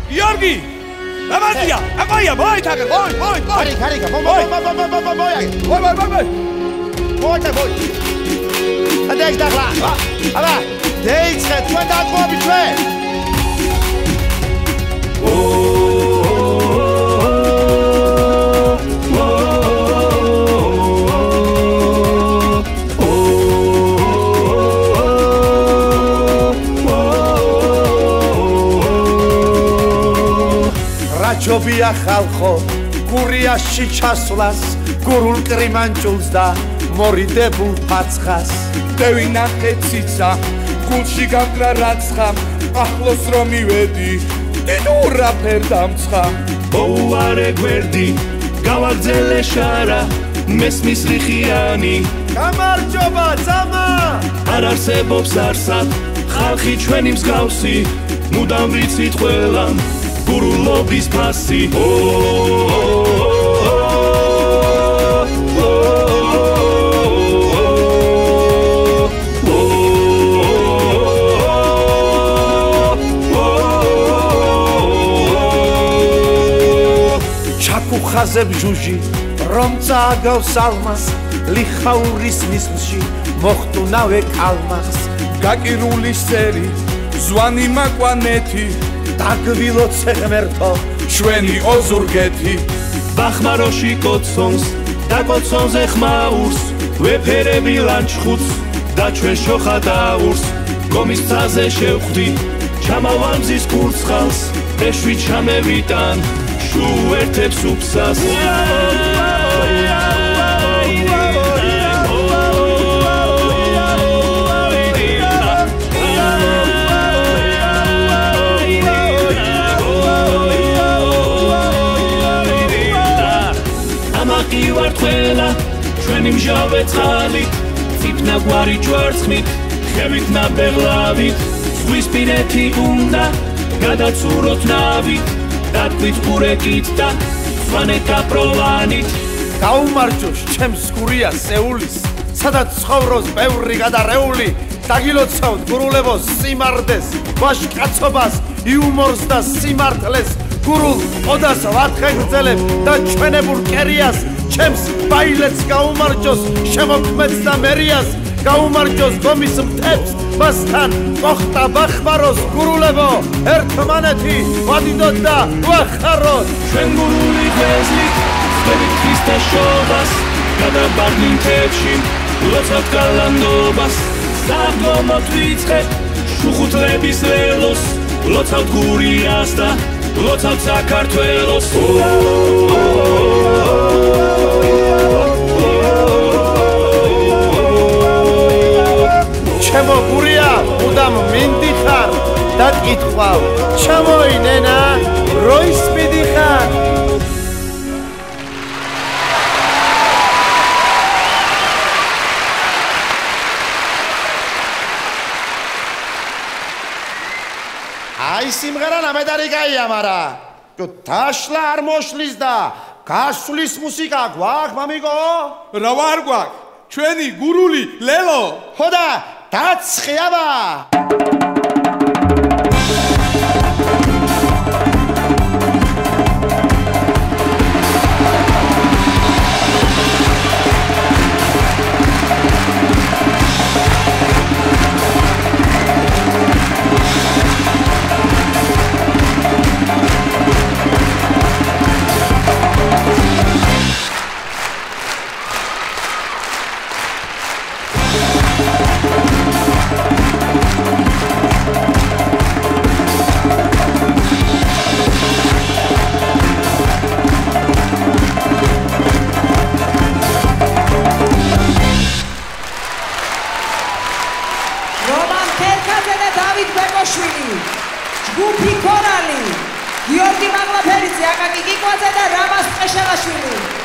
Georgi! Avantia! Avantia! Vai, Tiger! Vai! Harika! Vai! Voi! Adeix dakhla! Aba! Deitxe, თქვენ დაწყობთ ჩვენ! Raჯობია ხალხო, გურიაში ჩასვლას, გურულ კრიმანჭულს და მორიდებულ ფაცხას. დევინახე ციცა, გულში გამკრა რაცხა, ახლოს რომ მივედი, დიდურა ფერდამცხა. მოუარე გვერდი, გავაგზელე შარა, მესმის რიხიანი. გამარჯობა, ძამა! არ არსებობს არსად, ხალხი ჩვენი მსგავსი, მუდამ ვიცით ყველამ, გურულობის ფასი. ხაზებ ჟუჟი რომ წააგავს ალმას ლიხაურის ნისლში მოხტუნავე კალმას გაკირული სერი ზვანი მაკვანეთი დაგვილოცე ღმერთო ჩვენი ოზურგეთი ბახმაროში კოცონს და კოცონზე ხმაურს ვეფერები ლანჩხუთს და ჩვენ შოხადაურს გომის ცაზე შევხვდი ჩამავალ მზის კურცხალს ეშვი ჩამევიტან შუერთებს უფსას ამაყი ვარ ყველა ჩვენი მჟავე წყალით ციფნა გვარი ჯვარცხნით ხევით ნაბეღლავით ზღვის პირეთი უნდა გადაცუროთ ნავით დაკვით ყურეკით და სვანე კაპროვანით გაუმარჯოს ჩემს გურია სეულის სადაც ცხოვრობს ბევრი გადარეული დაგილოცავთ გურულებოს სიმარდეს ვაშკაცობას იუმორს და სიმართლეს გურულ ოდას ვათხეგრძელებ და ჩვენებურ კერიას ჩემს ბაილეთს გაუმარჯოს შემოქმედს და მერიას გაუმარჯოს გომის მთებს მასთან მოხტა ბახმაროს გურულებო ერთმანეთი ვადიდოთ და ვახაროთ ჩვენ გურული ღეზლით ხდებით ქრისტე შობას გადაბარგლი მთებში ლოცავთ გალანდობას საღმომოთ ვიწყებ შუხუთლების ველოს ლოცავთ გურიას და ლოცავთ საქართველოს ჩემო გურია მუდამ მინდიხარ და კითხავ ჩემოინენა როის მიდიხარ აი სიმღერა ნამედარი გაია მარა თუ თაშლა არ მოშლის და გასვლის მუსიკა გვაქვს მამიკო რა ვარ გვაქვს ჩვენი გურული ლელო ხოდა დაცხიაბა ჯგუფი ქორალი გიორგი მაღლაფერიძე აკაკი კიკვაძე და რამაზ ყეშელაშვილი